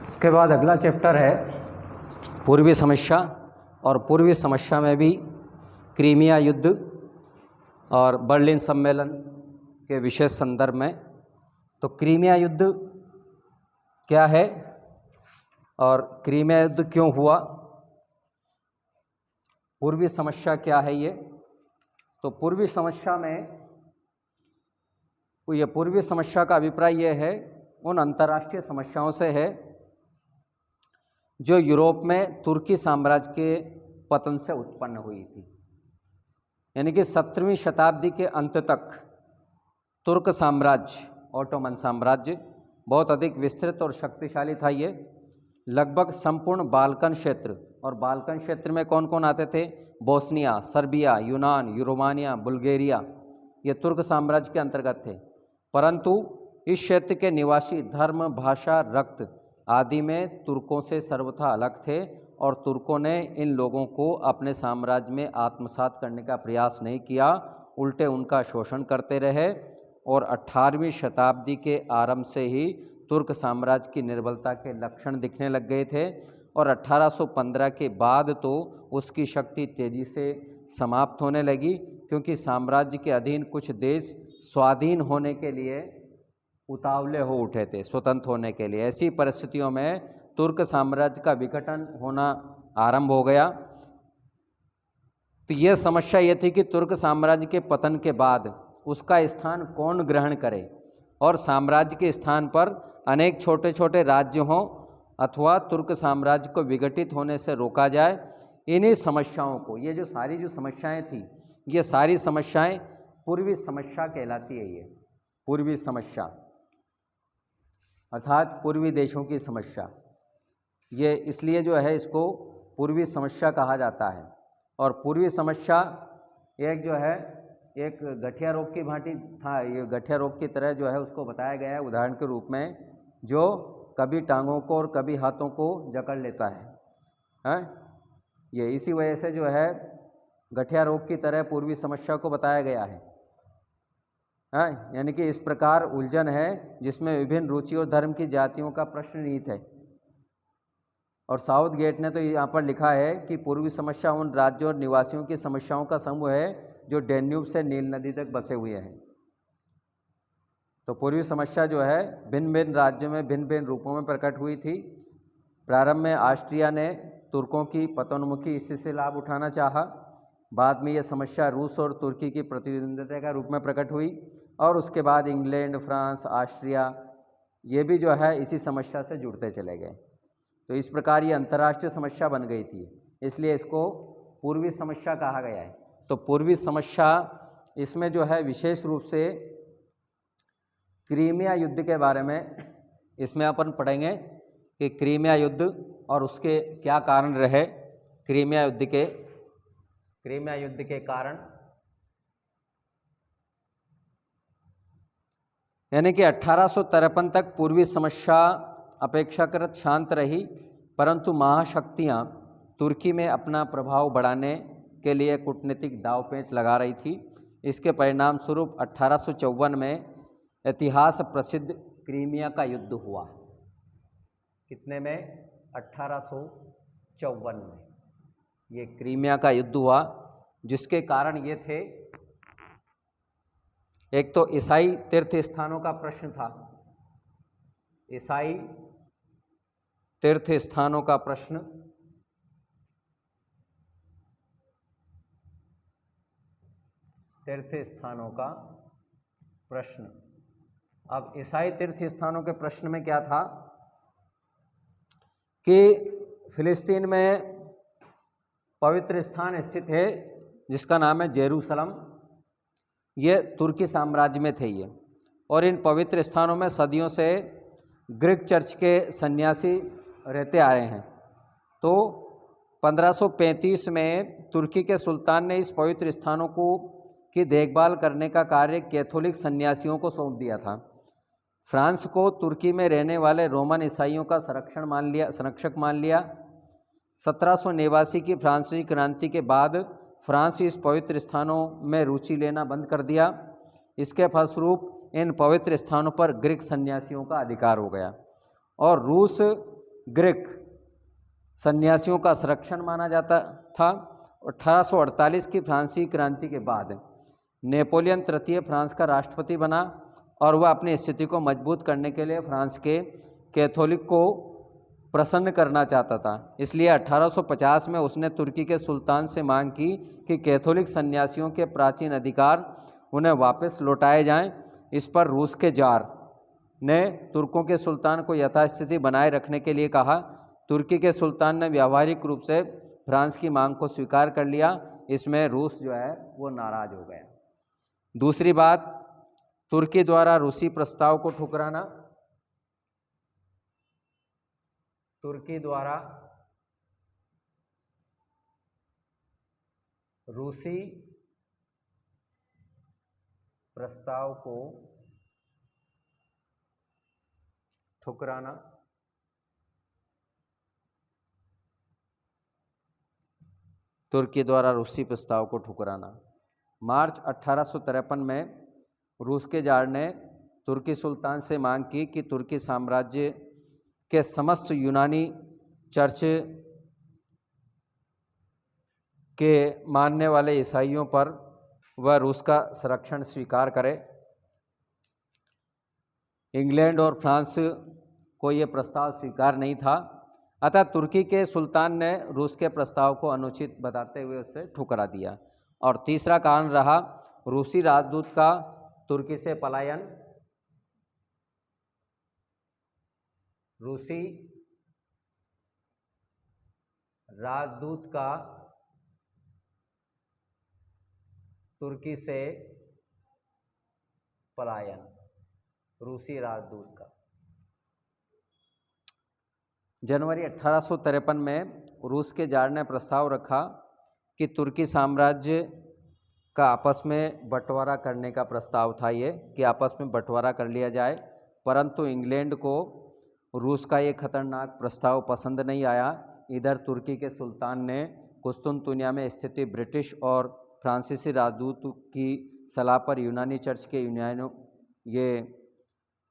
इसके बाद अगला चैप्टर है पूर्वी समस्या। और पूर्वी समस्या में भी क्रीमिया युद्ध और बर्लिन सम्मेलन के विशेष संदर्भ में, तो क्रीमिया युद्ध क्या है और क्रीमिया युद्ध क्यों हुआ, पूर्वी समस्या क्या है ये। तो पूर्वी समस्या में ये पूर्वी समस्या का अभिप्राय ये है उन अंतर्राष्ट्रीय समस्याओं से है जो यूरोप में तुर्की साम्राज्य के पतन से उत्पन्न हुई थी। यानी कि 17वीं शताब्दी के अंत तक तुर्क साम्राज्य, ऑटोमन साम्राज्य बहुत अधिक विस्तृत और शक्तिशाली था। ये लगभग संपूर्ण बाल्कन क्षेत्र, और बाल्कन क्षेत्र में कौन कौन आते थे? बोस्निया, सर्बिया, यूनान, रोमानिया, बुल्गारिया, ये तुर्क साम्राज्य के अंतर्गत थे। परंतु इस क्षेत्र के निवासी धर्म, भाषा, रक्त आदि में तुर्कों से सर्वथा अलग थे और तुर्कों ने इन लोगों को अपने साम्राज्य में आत्मसात करने का प्रयास नहीं किया, उल्टे उनका शोषण करते रहे। और 18वीं शताब्दी के आरंभ से ही तुर्क साम्राज्य की निर्बलता के लक्षण दिखने लग गए थे और 1815 के बाद तो उसकी शक्ति तेजी से समाप्त होने लगी, क्योंकि साम्राज्य के अधीन कुछ देश स्वाधीन होने के लिए उतावले हो उठे थे, स्वतंत्र होने के लिए। ऐसी परिस्थितियों में तुर्क साम्राज्य का विघटन होना आरंभ हो गया। तो यह समस्या ये थी कि तुर्क साम्राज्य के पतन के बाद उसका स्थान कौन ग्रहण करे और साम्राज्य के स्थान पर अनेक छोटे छोटे राज्य हों अथवा तुर्क साम्राज्य को विघटित होने से रोका जाए। इन्हीं समस्याओं को, ये जो सारी जो समस्याएं थी, ये सारी समस्याएं पूर्वी समस्या कहलाती है। ये पूर्वी समस्या अर्थात पूर्वी देशों की समस्या, ये इसलिए जो है इसको पूर्वी समस्या कहा जाता है। और पूर्वी समस्या एक जो है एक गठिया रोग की भांति था। ये गठिया रोग की तरह जो है उसको बताया गया है उदाहरण के रूप में, जो कभी टांगों को और कभी हाथों को जकड़ लेता है। ये इसी वजह से जो है गठिया रोग की तरह पूर्वी समस्या को बताया गया है। यानी कि इस प्रकार उलझन है जिसमें विभिन्न रुचि और धर्म की जातियों का प्रश्न निहित है। और साउथ गेट ने तो यहाँ पर लिखा है कि पूर्वी समस्या उन राज्यों और निवासियों की समस्याओं का समूह है जो डैन्यूब से नील नदी तक बसे हुए हैं। तो पूर्वी समस्या जो है भिन्न भिन्न राज्यों में भिन्न भिन्न रूपों में प्रकट हुई थी। प्रारंभ में ऑस्ट्रिया ने तुर्कों की पतोन्मुखी स्थिति से लाभ उठाना चाहा। बाद में यह समस्या रूस और तुर्की की प्रतिद्वंद्विता का रूप में प्रकट हुई और उसके बाद इंग्लैंड, फ्रांस, ऑस्ट्रिया ये भी जो है इसी समस्या से जुड़ते चले गए। तो इस प्रकार ये अंतर्राष्ट्रीय समस्या बन गई थी, इसलिए इसको पूर्वी समस्या कहा गया है। तो पूर्वी समस्या इसमें जो है विशेष रूप से क्रीमिया युद्ध के बारे में इसमें अपन पढ़ेंगे कि क्रीमिया युद्ध और उसके क्या कारण रहे। क्रीमिया युद्ध के कारण, यानी कि 1853 तक पूर्वी समस्या अपेक्षाकृत शांत रही, परंतु महाशक्तियां तुर्की में अपना प्रभाव बढ़ाने के लिए कूटनीतिक दांवपेच लगा रही थी। इसके परिणाम स्वरूप 1854 में इतिहास प्रसिद्ध क्रीमिया का युद्ध हुआ। कितने में? 1854 में ये क्रीमिया का युद्ध हुआ, जिसके कारण ये थे, एक तो ईसाई तीर्थ स्थानों का प्रश्न था। ईसाई तीर्थ स्थानों का प्रश्न, तीर्थ स्थानों का प्रश्न। अब ईसाई तीर्थ स्थानों के प्रश्न में क्या था कि फिलिस्तीन में पवित्र स्थान स्थित है जिसका नाम है जेरूसलम। ये तुर्की साम्राज्य में थे ये, और इन पवित्र स्थानों में सदियों से ग्रीक चर्च के सन्यासी रहते आए हैं। तो 1535 में तुर्की के सुल्तान ने इस पवित्र स्थानों की देखभाल करने का कार्य कैथोलिक सन्यासियों को सौंप दिया था। फ्रांस को तुर्की में रहने वाले रोमन ईसाइयों का संरक्षक मान लिया। 1789 की फ्रांसीसी क्रांति के बाद फ्रांस इस पवित्र स्थानों में रुचि लेना बंद कर दिया। इसके फलस्वरूप इन पवित्र स्थानों पर ग्रीक सन्यासियों का अधिकार हो गया। और रूस ग्रीक सन्यासियों का संरक्षण माना जाता था। 1848 की फ्रांसीसी क्रांति के बाद नेपोलियन तृतीय फ्रांस का राष्ट्रपति बना और वह अपनी स्थिति को मजबूत करने के लिए फ्रांस के कैथोलिक को प्रसन्न करना चाहता था। इसलिए 1850 में उसने तुर्की के सुल्तान से मांग की कि कैथोलिक सन्यासियों के प्राचीन अधिकार उन्हें वापस लौटाए जाएं। इस पर रूस के जार ने तुर्कों के सुल्तान को यथास्थिति बनाए रखने के लिए कहा। तुर्की के सुल्तान ने व्यावहारिक रूप से फ्रांस की मांग को स्वीकार कर लिया। इसमें रूस जो है वो नाराज हो गया। दूसरी बात, तुर्की द्वारा रूसी प्रस्ताव को ठुकराना। तुर्की द्वारा रूसी प्रस्ताव को ठुकराना। तुर्की द्वारा रूसी प्रस्ताव को ठुकराना। मार्च 1853 में रूस के जार ने तुर्की सुल्तान से मांग की कि तुर्की साम्राज्य के समस्त यूनानी चर्च के मानने वाले ईसाइयों पर वह रूस का संरक्षण स्वीकार करे। इंग्लैंड और फ्रांस को ये प्रस्ताव स्वीकार नहीं था, अतः तुर्की के सुल्तान ने रूस के प्रस्ताव को अनुचित बताते हुए उसे ठुकरा दिया। और तीसरा कारण रहा रूसी राजदूत का तुर्की से पलायन। रूसी राजदूत का तुर्की से पलायन। रूसी राजदूत का जनवरी 1853 में रूस के जार ने प्रस्ताव रखा कि तुर्की साम्राज्य का आपस में बंटवारा करने का प्रस्ताव था, ये कि आपस में बंटवारा कर लिया जाए। परंतु इंग्लैंड को रूस का ये खतरनाक प्रस्ताव पसंद नहीं आया। इधर तुर्की के सुल्तान ने कुस्तुनतुनिया में स्थित ब्रिटिश और फ्रांसीसी राजदूत की सलाह पर यूनानी चर्च के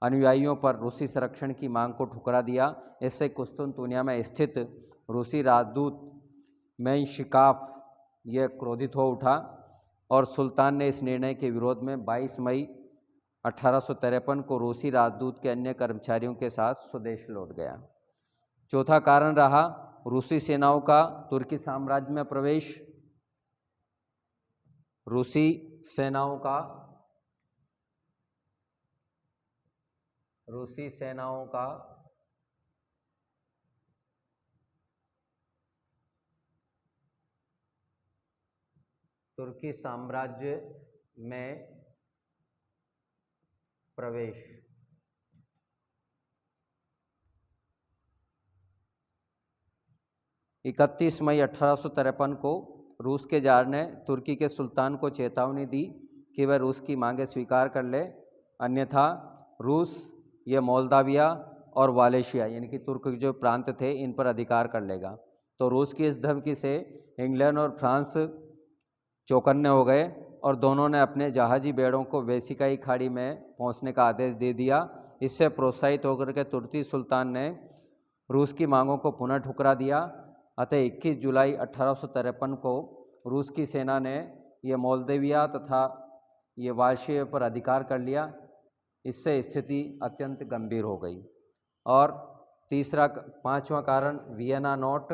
अनुयायियों पर रूसी संरक्षण की मांग को ठुकरा दिया। इससे कुस्तुनतुनिया में स्थित रूसी राजदूत मेंशिकाफ यह क्रोधित हो उठा और सुल्तान ने इस निर्णय के विरोध में 22 मई 1853 को रूसी राजदूत के अन्य कर्मचारियों के साथ स्वदेश लौट गया। चौथा कारण रहा रूसी सेनाओं का तुर्की साम्राज्य में प्रवेश। रूसी सेनाओं का तुर्की साम्राज्य में प्रवेश। इकतीस मई 1853 को रूस के जार ने तुर्की के सुल्तान को चेतावनी दी कि वह रूस की मांगें स्वीकार कर ले, अन्यथा रूस ये मोल्दाविया और वालेशिया यानी कि तुर्क जो प्रांत थे इन पर अधिकार कर लेगा। तो रूस की इस धमकी से इंग्लैंड और फ्रांस चौकन्ने हो गए और दोनों ने अपने जहाजी बेड़ों को वेसिकाई खाड़ी में पहुंचने का आदेश दे दिया। इससे प्रोत्साहित होकर के तुर्की सुल्तान ने रूस की मांगों को पुनः ठुकरा दिया। अतः 21 जुलाई 1853 को रूस की सेना ने ये मोल्दाविया तथा ये वालेशिया पर अधिकार कर लिया। इससे स्थिति अत्यंत गंभीर हो गई। और पांचवा कारण वियना नोट।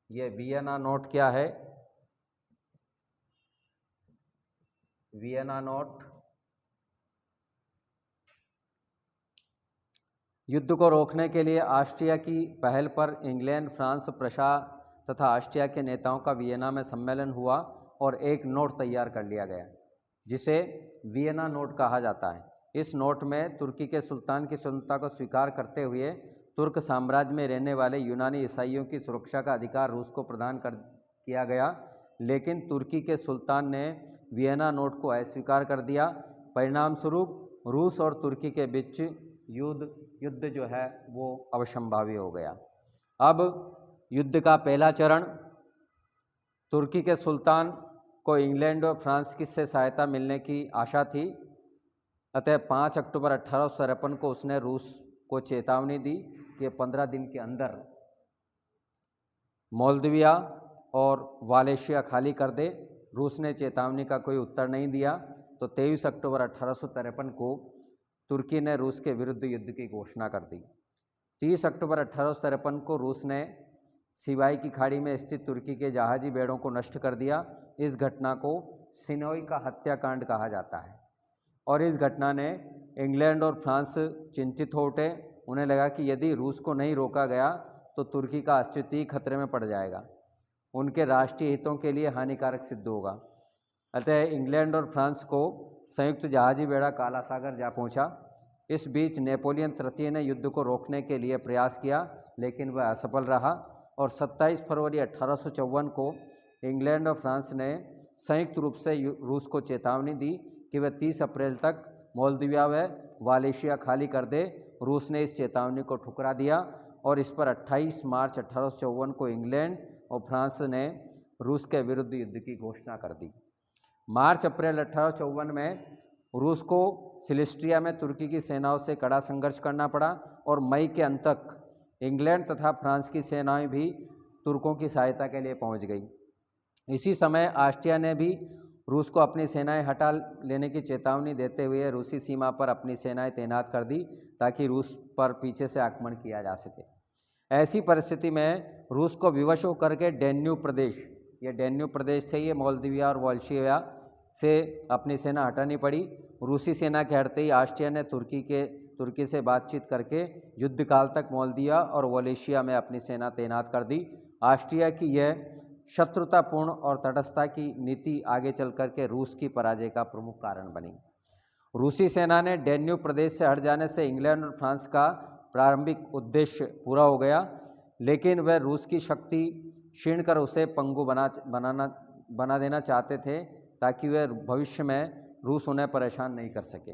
ये वियना नोट क्या है? वियना नोट युद्ध को रोकने के लिए ऑस्ट्रिया की पहल पर इंग्लैंड, फ्रांस, प्रशा तथा ऑस्ट्रिया के नेताओं का वियना में सम्मेलन हुआ और एक नोट तैयार कर लिया गया जिसे वियना नोट कहा जाता है। इस नोट में तुर्की के सुल्तान की स्वतंत्रता को स्वीकार करते हुए तुर्क साम्राज्य में रहने वाले यूनानी ईसाइयों की सुरक्षा का अधिकार रूस को प्रदान किया गया, लेकिन तुर्की के सुल्तान ने वियना नोट को अस्वीकार कर दिया। परिणाम स्वरूप रूस और तुर्की के बीच युद्ध जो है वो अवश्यंभावी हो गया। अब युद्ध का पहला चरण, तुर्की के सुल्तान को इंग्लैंड और फ्रांस की से सहायता मिलने की आशा थी। अतः 5 अक्टूबर 1853 को उसने रूस को चेतावनी दी कि 15 दिन के अंदर मोल्दोविया और वालेशिया खाली कर दे। रूस ने चेतावनी का कोई उत्तर नहीं दिया, तो 23 अक्टूबर 1853 को तुर्की ने रूस के विरुद्ध युद्ध की घोषणा कर दी। 30 अक्टूबर 1853 को रूस ने सिवाई की खाड़ी में स्थित तुर्की के जहाजी बेड़ों को नष्ट कर दिया। इस घटना को सिनोई का हत्याकांड कहा जाता है और इस घटना ने इंग्लैंड और फ्रांस चिंतित हो उठे। उन्हें लगा कि यदि रूस को नहीं रोका गया तो तुर्की का अस्तित्व ही खतरे में पड़ जाएगा, उनके राष्ट्रीय हितों के लिए हानिकारक सिद्ध होगा। अतः इंग्लैंड और फ्रांस को संयुक्त जहाजी बेड़ा काला सागर जा पहुंचा। इस बीच नेपोलियन तृतीय ने युद्ध को रोकने के लिए प्रयास किया, लेकिन वह असफल रहा और 27 फरवरी 1854 को इंग्लैंड और फ्रांस ने संयुक्त रूप से रूस को चेतावनी दी कि वह 30 अप्रैल तक मोल्दोविया व वालेशिया खाली कर दे। रूस ने इस चेतावनी को ठुकरा दिया और इस पर 28 मार्च 1854 को इंग्लैंड और फ्रांस ने रूस के विरुद्ध युद्ध की घोषणा कर दी। मार्च अप्रैल 1854 में रूस को सिलिस्ट्रिया में तुर्की की सेनाओं से कड़ा संघर्ष करना पड़ा और मई के अंत तक इंग्लैंड तथा फ्रांस की सेनाएं भी तुर्कों की सहायता के लिए पहुंच गई। इसी समय ऑस्ट्रिया ने भी रूस को अपनी सेनाएं हटा लेने की चेतावनी देते हुए रूसी सीमा पर अपनी सेनाएं तैनात कर दी ताकि रूस पर पीछे से आक्रमण किया जा सके। ऐसी परिस्थिति में रूस को विवश होकर के डैन्यूब प्रदेश, ये डैन्यूब प्रदेश थे, ये मोल्दोविया और वालेशिया से अपनी सेना हटानी पड़ी। रूसी सेना के हटते ही ऑस्ट्रिया ने तुर्की से बातचीत करके युद्ध काल तक मोल्दोविया और वालेशिया में अपनी सेना तैनात कर दी। ऑस्ट्रिया की यह शत्रुतापूर्ण और तटस्थता की नीति आगे चल कर के रूस की पराजय का प्रमुख कारण बनी। रूसी सेना ने डैन्यूब प्रदेश से हट जाने से इंग्लैंड और फ्रांस का प्रारंभिक उद्देश्य पूरा हो गया, लेकिन वह रूस की शक्ति क्षीण कर उसे पंगु बना देना चाहते थे ताकि वह भविष्य में रूस उन्हें परेशान नहीं कर सके।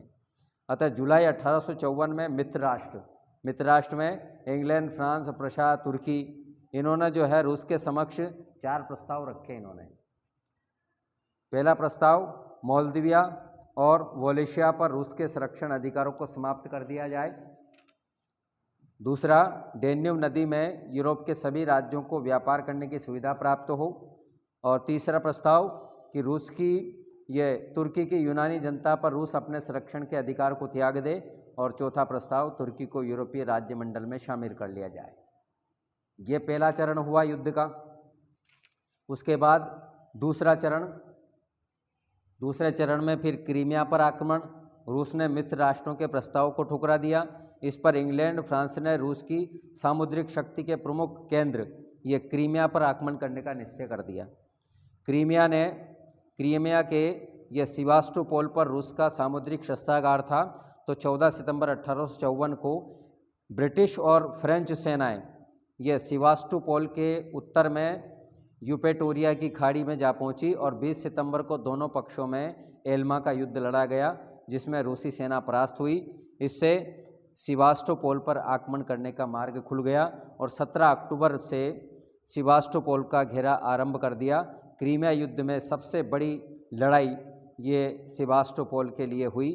अतः जुलाई 1854 में मित्र राष्ट्र में इंग्लैंड, फ्रांस, प्रशा, तुर्की, इन्होंने जो है रूस के समक्ष 4 प्रस्ताव रखे। इन्होंने पहला प्रस्ताव, मोल्दोविया और वालेशिया पर रूस के संरक्षण अधिकारों को समाप्त कर दिया जाए। दूसरा, डैन्यूब नदी में यूरोप के सभी राज्यों को व्यापार करने की सुविधा प्राप्त हो। और तीसरा प्रस्ताव कि तुर्की की यूनानी जनता पर रूस अपने संरक्षण के अधिकार को त्याग दे। और चौथा प्रस्ताव, तुर्की को यूरोपीय राज्य मंडल में शामिल कर लिया जाए। ये पहला चरण हुआ युद्ध का। उसके बाद दूसरे चरण में फिर क्रीमिया पर आक्रमण। रूस ने मित्र राष्ट्रों के प्रस्ताव को ठुकरा दिया। इस पर इंग्लैंड, फ्रांस ने रूस की सामुद्रिक शक्ति के प्रमुख केंद्र ये क्रीमिया पर आक्रमण करने का निश्चय कर दिया। क्रीमिया के ये सेवास्टोपोल पर रूस का सामुद्रिक शस्त्रागार था। तो 14 सितंबर 1854 को ब्रिटिश और फ्रेंच सेनाएं ये सेवास्टोपोल के उत्तर में यूपेटोरिया की खाड़ी में जा पहुंची और 20 सितंबर को दोनों पक्षों में एल्मा का युद्ध लड़ा गया, जिसमें रूसी सेना परास्त हुई। इससे सेवास्टोपोल पर आक्रमण करने का मार्ग खुल गया और 17 अक्टूबर से सेवास्टोपोल का घेरा आरंभ कर दिया। क्रीमिया युद्ध में सबसे बड़ी लड़ाई ये सेवास्टोपोल के लिए हुई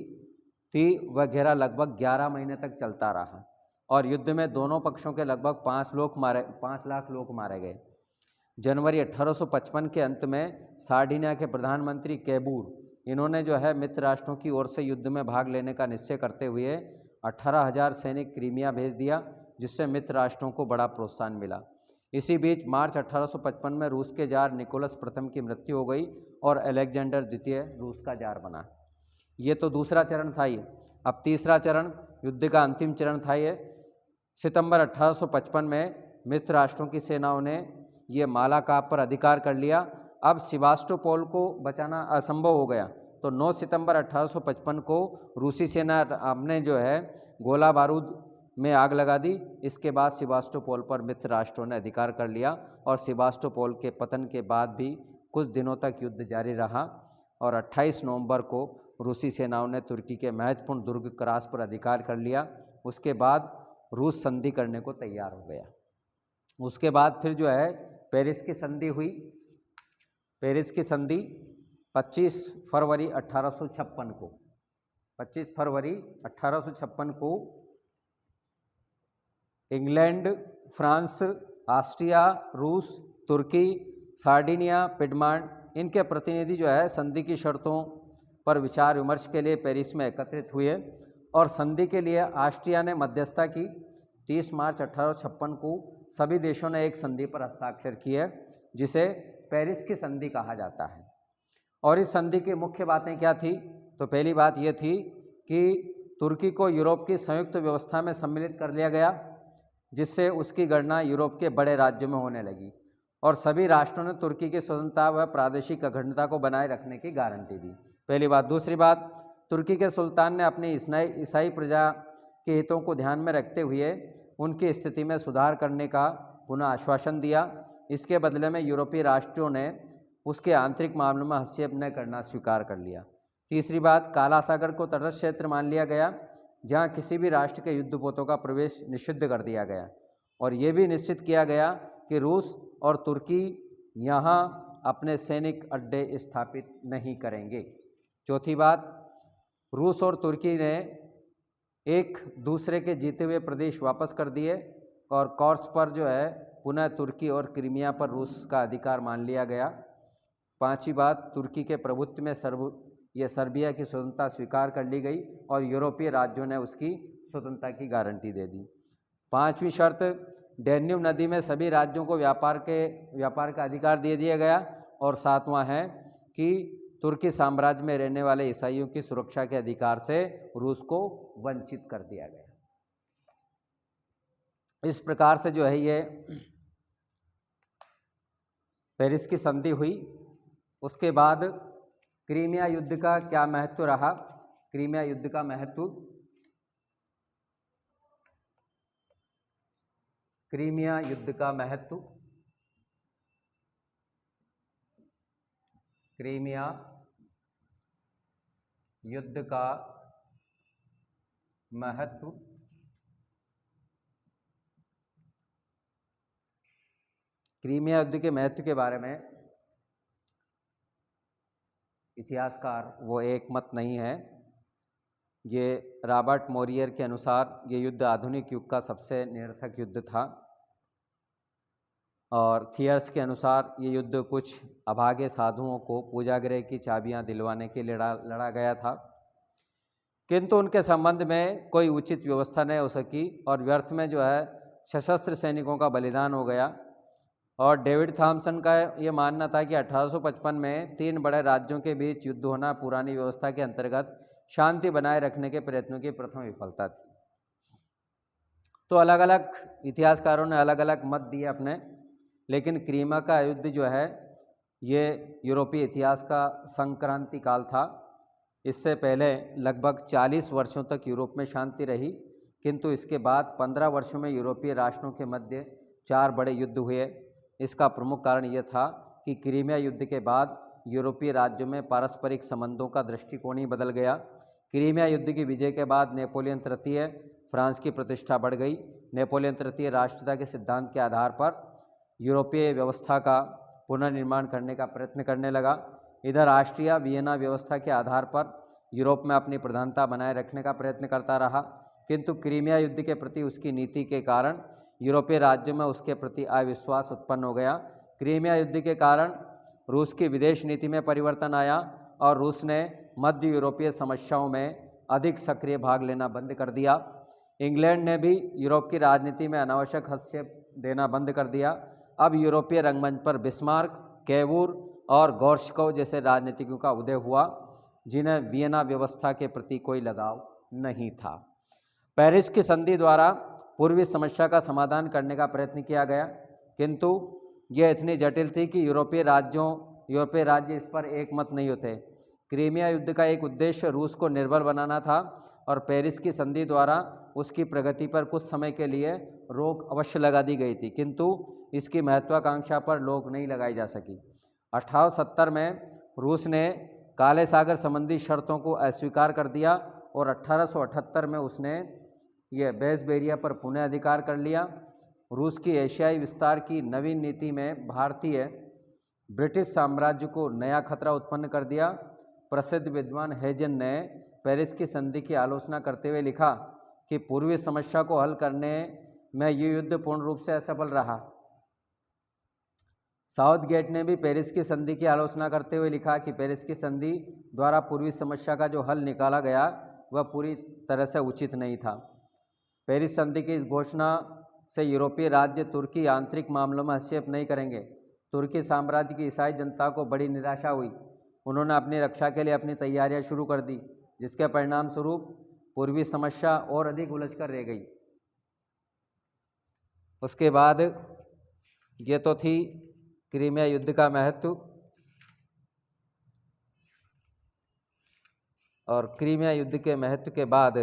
थी। वह घेरा लगभग 11 महीने तक चलता रहा और युद्ध में दोनों पक्षों के लगभग 5 लाख लोग मारे गए। जनवरी 1855 के अंत में सार्डिनिया के प्रधानमंत्री कैबूर, इन्होंने जो है मित्र राष्ट्रों की ओर से युद्ध में भाग लेने का निश्चय करते हुए 18,000 सैनिक क्रीमिया भेज दिया, जिससे मित्र राष्ट्रों को बड़ा प्रोत्साहन मिला। इसी बीच मार्च 1855 में रूस के जार निकोलस प्रथम की मृत्यु हो गई और अलेक्जेंडर द्वितीय रूस का जार बना। ये तो दूसरा चरण था। ये अब तीसरा चरण, युद्ध का अंतिम चरण था। ये सितंबर 1855 में मित्र राष्ट्रों की सेनाओं ने ये मालाकाब पर अधिकार कर लिया। अब सेवास्टोपोल को बचाना असंभव हो गया। तो 9 सितंबर 1855 को रूसी सेना अपने जो है गोला बारूद में आग लगा दी। इसके बाद सेवास्टोपोल पर मित्र राष्ट्रों ने अधिकार कर लिया और सेवास्टोपोल के पतन के बाद भी कुछ दिनों तक युद्ध जारी रहा और 28 नवंबर को रूसी सेनाओं ने तुर्की के महत्वपूर्ण दुर्ग करास पर अधिकार कर लिया। उसके बाद रूस संधि करने को तैयार हो गया। उसके बाद फिर जो है पेरिस की संधि हुई। पेरिस की संधि 25 फरवरी 1856 को 25 फरवरी 1856 को इंग्लैंड, फ्रांस, ऑस्ट्रिया, रूस, तुर्की, सार्डिनिया, पिडमांड, इनके प्रतिनिधि जो है संधि की शर्तों पर विचार विमर्श के लिए पेरिस में एकत्रित हुए और संधि के लिए ऑस्ट्रिया ने मध्यस्थता की। 30 मार्च 1856 को सभी देशों ने एक संधि पर हस्ताक्षर किए जिसे पेरिस की संधि कहा जाता है। और इस संधि की मुख्य बातें क्या थी? तो पहली बात ये थी कि तुर्की को यूरोप की संयुक्त व्यवस्था में सम्मिलित कर लिया गया, जिससे उसकी गणना यूरोप के बड़े राज्यों में होने लगी और सभी राष्ट्रों ने तुर्की की स्वतंत्रता व प्रादेशिक अखंडता को बनाए रखने की गारंटी दी। पहली बात। दूसरी बात, तुर्की के सुल्तान ने अपनी ईसाई प्रजा के हितों को ध्यान में रखते हुए उनकी स्थिति में सुधार करने का पुनः आश्वासन दिया। इसके बदले में यूरोपीय राष्ट्रों ने उसके आंतरिक मामलों में हस्तक्षेप न करना स्वीकार कर लिया। तीसरी बात, काला सागर को तटस्थ क्षेत्र मान लिया गया जहां किसी भी राष्ट्र के युद्धपोतों का प्रवेश निषिद्ध कर दिया गया और ये भी निश्चित किया गया कि रूस और तुर्की यहाँ अपने सैनिक अड्डे स्थापित नहीं करेंगे। चौथी बात, रूस और तुर्की ने एक दूसरे के जीते हुए प्रदेश वापस कर दिए और कॉर्स पर जो है पुनः तुर्की और क्रीमिया पर रूस का अधिकार मान लिया गया। पांचवी बात, तुर्की के प्रभुत्व में सर्बिया की स्वतंत्रता स्वीकार कर ली गई और यूरोपीय राज्यों ने उसकी स्वतंत्रता की गारंटी दे दी। पांचवी शर्त, डैन्यूब नदी में सभी राज्यों को व्यापार का अधिकार दे दिया गया। और सातवां है कि तुर्की साम्राज्य में रहने वाले ईसाइयों की सुरक्षा के अधिकार से रूस को वंचित कर दिया गया। इस प्रकार से जो है ये पेरिस की संधि हुई। उसके बाद क्रीमिया युद्ध का क्या महत्व रहा? क्रीमिया युद्ध का महत्व, क्रीमिया युद्ध का महत्व, क्रीमिया युद्ध का महत्व। क्रीमिया युद्ध के महत्व के बारे में इतिहासकार वो एक मत नहीं है। ये रॉबर्ट मोरियर के अनुसार ये युद्ध आधुनिक युग का सबसे निरर्थक युद्ध था और थियर्स के अनुसार ये युद्ध कुछ अभागे साधुओं को पूजागृह की चाबियां दिलवाने के लिए लड़ा गया था, किंतु उनके संबंध में कोई उचित व्यवस्था नहीं हो सकी और व्यर्थ में जो है सशस्त्र सैनिकों का बलिदान हो गया। और डेविड थॉमसन का ये मानना था कि 1855 में 3 बड़े राज्यों के बीच युद्ध होना पुरानी व्यवस्था के अंतर्गत शांति बनाए रखने के प्रयत्नों की प्रथम विफलता थी। तो अलग अलग इतिहासकारों ने अलग अलग मत दिए अपने, लेकिन क्रीमिया का युद्ध जो है ये यूरोपीय इतिहास का संक्रांति काल था। इससे पहले लगभग 40 वर्षों तक यूरोप में शांति रही, किंतु इसके बाद 15 वर्षों में यूरोपीय राष्ट्रों के मध्य 4 बड़े युद्ध हुए। इसका प्रमुख कारण यह था कि क्रीमिया युद्ध के बाद यूरोपीय राज्यों में पारस्परिक संबंधों का दृष्टिकोण ही बदल गया। क्रीमिया युद्ध की विजय के बाद नेपोलियन तृतीय फ्रांस की प्रतिष्ठा बढ़ गई। नेपोलियन तृतीय राष्ट्रता के सिद्धांत के आधार पर यूरोपीय व्यवस्था का पुनर्निर्माण करने का प्रयत्न करने लगा। इधर ऑस्ट्रिया वियना व्यवस्था के आधार पर यूरोप में अपनी प्रधानता बनाए रखने का प्रयत्न करता रहा, किंतु क्रीमिया युद्ध के प्रति उसकी नीति के कारण यूरोपीय राज्यों में उसके प्रति अविश्वास उत्पन्न हो गया। क्रीमिया युद्ध के कारण रूस की विदेश नीति में परिवर्तन आया और रूस ने मध्य यूरोपीय समस्याओं में अधिक सक्रिय भाग लेना बंद कर दिया। इंग्लैंड ने भी यूरोप की राजनीति में अनावश्यक हस्तक्षेप देना बंद कर दिया। अब यूरोपीय रंगमंच पर बिस्मार्क, कैवूर और गोर्शकोव जैसे राजनीतिज्ञों का उदय हुआ, जिन्हें वियना व्यवस्था के प्रति कोई लगाव नहीं था। पेरिस की संधि द्वारा पूर्वी समस्या का समाधान करने का प्रयत्न किया गया, किंतु यह इतनी जटिल थी कि यूरोपीय राज्य इस पर एक मत नहीं होते। क्रीमिया युद्ध का एक उद्देश्य रूस को निर्बल बनाना था और पेरिस की संधि द्वारा उसकी प्रगति पर कुछ समय के लिए रोक अवश्य लगा दी गई थी, किंतु इसकी महत्वाकांक्षा पर रोक नहीं लगाई जा सकी। 1870 में रूस ने काले सागर संबंधी शर्तों को अस्वीकार कर दिया और 1878 में उसने यह बेसबेरिया पर पुनः अधिकार कर लिया। रूस की एशियाई विस्तार की नवीन नीति में भारतीय ब्रिटिश साम्राज्य को नया खतरा उत्पन्न कर दिया। प्रसिद्ध विद्वान हेजन ने पेरिस की संधि की आलोचना करते हुए लिखा कि पूर्वी समस्या को हल करने में ये युद्ध पूर्ण रूप से असफल रहा। साउथ गेट ने भी पेरिस की संधि की आलोचना करते हुए लिखा कि पेरिस की संधि द्वारा पूर्वी समस्या का जो हल निकाला गया वह पूरी तरह से उचित नहीं था। पेरिस संधि की इस घोषणा से यूरोपीय राज्य तुर्की आंतरिक मामलों में हस्तक्षेप नहीं करेंगे। तुर्की साम्राज्य की ईसाई जनता को बड़ी निराशा हुई। उन्होंने अपनी रक्षा के लिए अपनी तैयारियां शुरू कर दी, जिसके परिणाम स्वरूप पूर्वी समस्या और अधिक उलझ कर रह गई। उसके बाद ये तो थी क्रीमिया युद्ध का महत्व। और क्रीमिया युद्ध के महत्व के बाद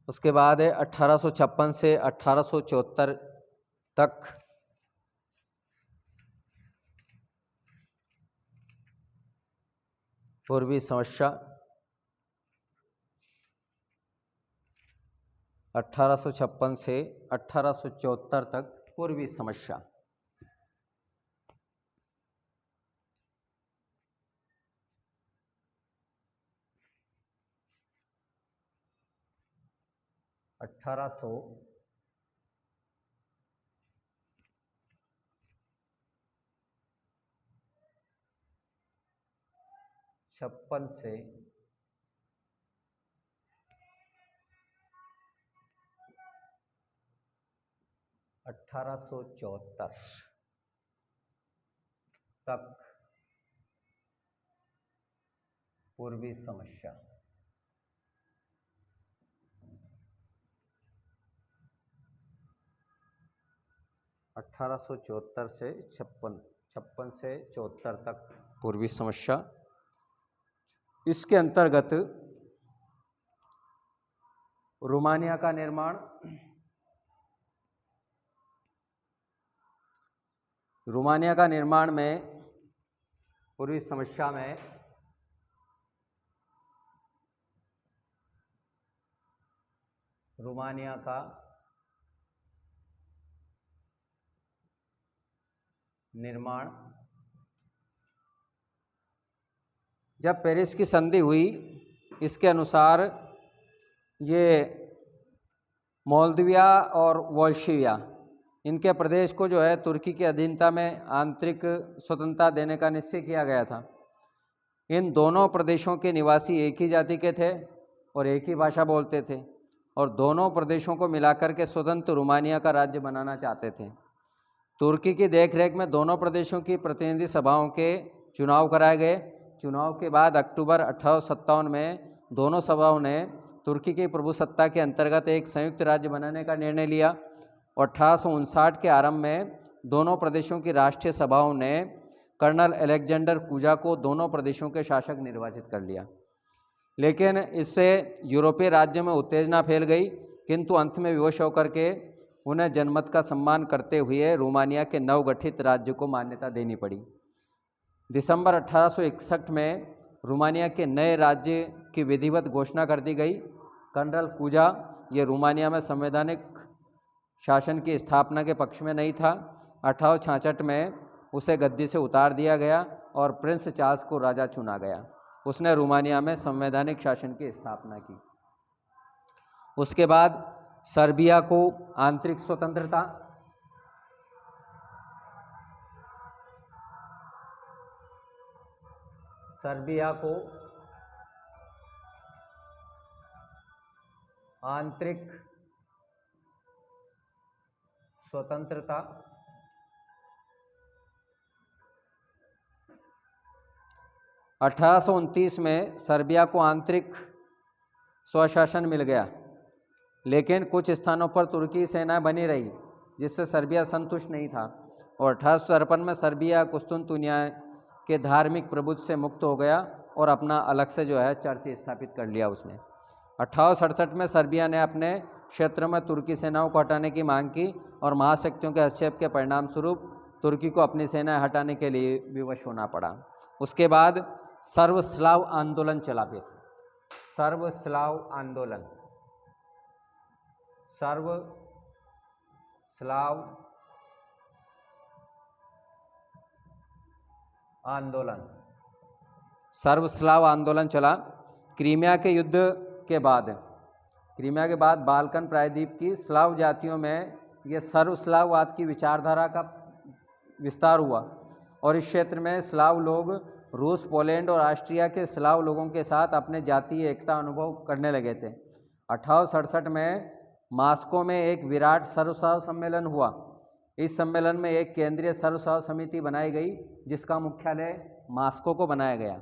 उसके बाद है 1856 से 1874 तक पूर्वी समस्या। 1856 से 1874 तक पूर्वी समस्या। अठारह सौ 56 से 1874 तक पूर्वी समस्या। 1874 से 56 से 74 तक पूर्वी समस्या। इसके अंतर्गत रोमानिया का निर्माण, रोमानिया का निर्माण में पूर्वी समस्या में रोमानिया का निर्माण, जब पेरिस की संधि हुई इसके अनुसार ये मोल्दोविया और वोल्शिया इनके प्रदेश को जो है तुर्की के अधीनता में आंतरिक स्वतंत्रता देने का निश्चय किया गया था। इन दोनों प्रदेशों के निवासी एक ही जाति के थे और एक ही भाषा बोलते थे और दोनों प्रदेशों को मिलाकर के स्वतंत्र रोमानिया का राज्य बनाना चाहते थे। तुर्की की देखरेख में दोनों प्रदेशों की प्रतिनिधि सभाओं के चुनाव कराए गए। चुनाव के बाद अक्टूबर 1857 में दोनों सभाओं ने तुर्की की प्रभुसत्ता के अंतर्गत एक संयुक्त राज्य बनाने का निर्णय लिया और 1859 के आरंभ में दोनों प्रदेशों की राष्ट्रीय सभाओं ने कर्नल अलेक्जेंडर कूजा को दोनों प्रदेशों के शासक निर्वाचित कर लिया। लेकिन इससे यूरोपीय राज्यों में उत्तेजना फैल गई, किंतु अंत में विवश होकर के उन्हें जनमत का सम्मान करते हुए रोमानिया के नवगठित राज्य को मान्यता देनी पड़ी। दिसंबर 1861 में रोमानिया के नए राज्य की विधिवत घोषणा कर दी गई। कर्नल कूजा ये रोमानिया में संवैधानिक शासन की स्थापना के पक्ष में नहीं था। 1866 में उसे गद्दी से उतार दिया गया और प्रिंस चार्ल्स को राजा चुना गया। उसने रोमानिया में संवैधानिक शासन की स्थापना की। उसके बाद सर्बिया को आंतरिक स्वतंत्रता, सर्बिया को आंतरिक स्वतंत्रता, 1829 में सर्बिया को आंतरिक स्वशासन मिल गया, लेकिन कुछ स्थानों पर तुर्की सेना बनी रही जिससे सर्बिया संतुष्ट नहीं था और 1853 में सर्बिया कुस्तुनतुनिया के धार्मिक प्रभुत्व से मुक्त हो गया और अपना अलग से जो है चर्च स्थापित कर लिया उसने। 1867 में सर्बिया ने अपने क्षेत्र में तुर्की सेनाओं को हटाने की मांग की और महाशक्तियों के हस्तक्षेप के परिणाम स्वरूप तुर्की को अपनी सेनाएं हटाने के लिए विवश होना पड़ा। उसके बाद सर्व स्लाव आंदोलन चला। फिर सर्व स्लाव आंदोलन, सर्व स्लाव आंदोलन, सर्व स्लाव आंदोलन चला। क्रीमिया के युद्ध के बाद क्रीमिया के बाद बाल्कन प्रायद्वीप की स्लाव जातियों में यह सर्वस्लाववाद की विचारधारा का विस्तार हुआ और इस क्षेत्र में स्लाव लोग रूस, पोलैंड और ऑस्ट्रिया के स्लाव लोगों के साथ अपने जातीय एकता अनुभव करने लगे थे। 1867 में मॉस्को में एक विराट सर्वस्लाव सम्मेलन हुआ। इस सम्मेलन में एक केंद्रीय सर्वस्लाव समिति बनाई गई जिसका मुख्यालय मॉस्को को बनाया गया,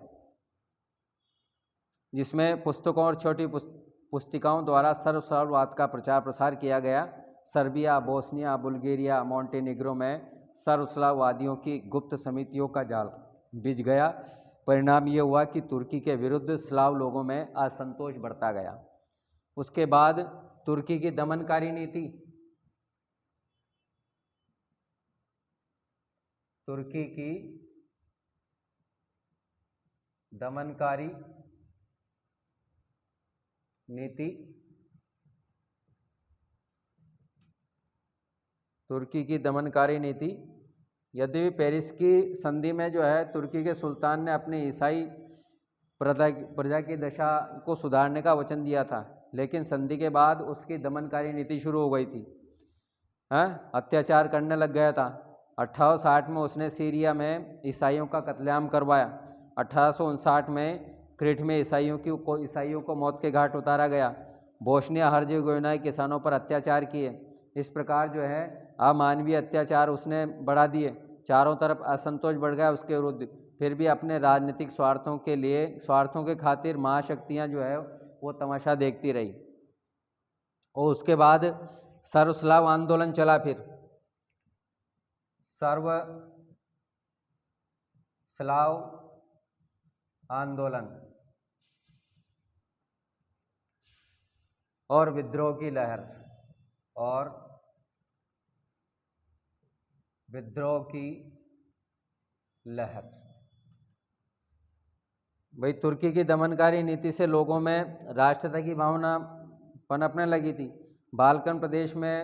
जिसमें पुस्तकों और छोटी पुस्तिकाओं द्वारा सर्वस्लाववाद का प्रचार प्रसार किया गया। सर्बिया, बोस्निया, बुल्गारिया, मोंटेनिग्रो में सर्वस्लाववादियों की गुप्त समितियों का जाल बिछ गया। परिणाम ये हुआ कि तुर्की के विरुद्ध स्लाव लोगों में असंतोष बढ़ता गया। उसके बाद तुर्की की दमनकारी नीति, तुर्की की दमनकारी नीति, तुर्की की दमनकारी नीति। यद्यपि पेरिस की संधि में जो है तुर्की के सुल्तान ने अपनी ईसाई प्रजा की दशा को सुधारने का वचन दिया था, लेकिन संधि के बाद उसकी दमनकारी नीति शुरू हो गई थी। अत्याचार करने लग गया था। 1860 में उसने सीरिया में ईसाइयों का कत्लेआम करवाया। 1859 में क्रीट में ईसाइयों को मौत के घाट उतारा गया। बोस्निया हर्जेगोविना के किसानों पर अत्याचार किए। इस प्रकार जो है अमानवीय अत्याचार उसने बढ़ा दिए। चारों तरफ असंतोष बढ़ गया उसके विरुद्ध। फिर भी अपने राजनीतिक स्वार्थों के खातिर महाशक्तियां जो है वो तमाशा देखती रही। और उसके बाद सर्वस्लाव आंदोलन चला। फिर सर्वस्लाव आंदोलन और विद्रोह की लहर भाई तुर्की की दमनकारी नीति से लोगों में राष्ट्रता की भावना पनपने लगी थी। बाल्कन प्रदेश में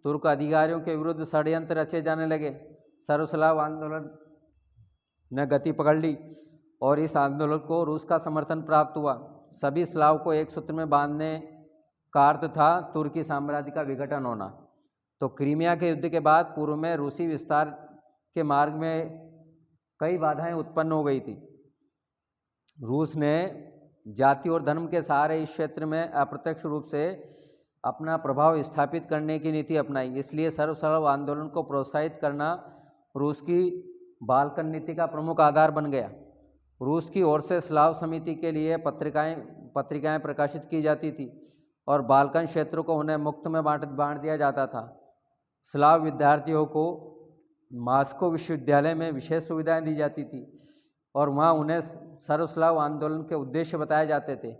तुर्क अधिकारियों के विरुद्ध षड्यंत्र रचे जाने लगे। सर्वस्लाव आंदोलन ने गति पकड़ ली और इस आंदोलन को रूस का समर्थन प्राप्त हुआ। सभी स्लाव को एक सूत्र में बांधने का अर्थ था तुर्की साम्राज्य का विघटन होना। तो क्रीमिया के युद्ध के बाद पूर्व में रूसी विस्तार के मार्ग में कई बाधाएं उत्पन्न हो गई थी। रूस ने जाति और धर्म के सहारे इस क्षेत्र में अप्रत्यक्ष रूप से अपना प्रभाव स्थापित करने की नीति अपनाई। इसलिए सर्वस्लाव आंदोलन को प्रोत्साहित करना रूस की बाल्कन नीति का प्रमुख आधार बन गया। रूस की ओर से स्लाव समिति के लिए पत्रिकाएं प्रकाशित की जाती थी और बाल्कन क्षेत्रों को उन्हें मुफ्त में बांट दिया जाता था। स्लाव विद्यार्थियों को मॉस्को विश्वविद्यालय में विशेष सुविधाएं दी जाती थी और वहाँ उन्हें सर्वस्लाव आंदोलन के उद्देश्य बताए जाते थे।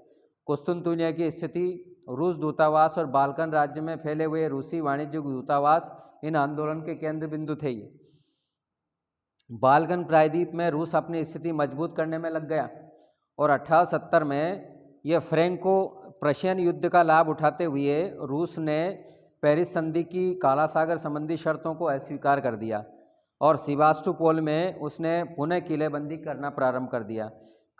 कुस्तुनतुनिया की स्थिति, रूस दूतावास और बाल्कन राज्य में फैले हुए रूसी वाणिज्यिक दूतावास इन आंदोलन के केंद्र बिंदु थे। बाल्कन प्रायद्वीप में रूस अपनी स्थिति मजबूत करने में लग गया और 1870 में यह फ्रैंको प्रशियन युद्ध का लाभ उठाते हुए रूस ने पेरिस संधि की काला सागर संबंधी शर्तों को अस्वीकार कर दिया और सिवास्टोपोल में उसने पुनः किलेबंदी करना प्रारंभ कर दिया।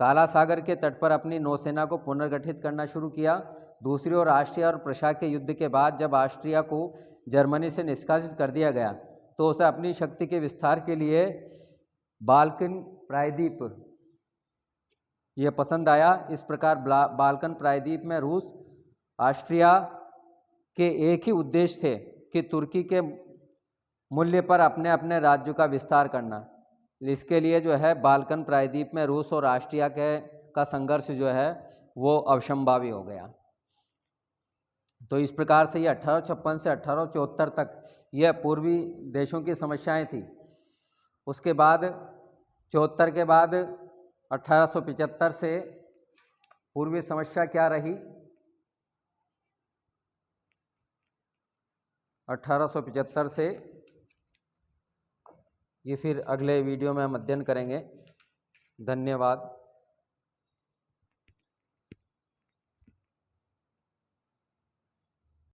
काला सागर के तट पर अपनी नौसेना को पुनर्गठित करना शुरू किया। दूसरी ओर ऑस्ट्रिया और प्रशा के युद्ध के बाद जब ऑस्ट्रिया को जर्मनी से निष्कासित कर दिया गया तो उसे अपनी शक्ति के विस्तार के लिए बाल्कन प्रायद्वीप यह पसंद आया। इस प्रकार बाल्कन प्रायद्वीप में रूस ऑस्ट्रिया के एक ही उद्देश्य थे कि तुर्की के मूल्य पर अपने अपने राज्यों का विस्तार करना। इसके लिए जो है बाल्कन प्रायद्वीप में रूस और ऑस्ट्रिया का संघर्ष जो है वो अवश्यंभावी हो गया। तो इस प्रकार से ये 1856 से 1874 तक यह पूर्वी देशों की समस्याएं थी। उसके बाद 74 के बाद 1875 से पूर्वी समस्या क्या रही? 1875 से ये फिर अगले वीडियो में हम अध्ययन करेंगे। धन्यवाद।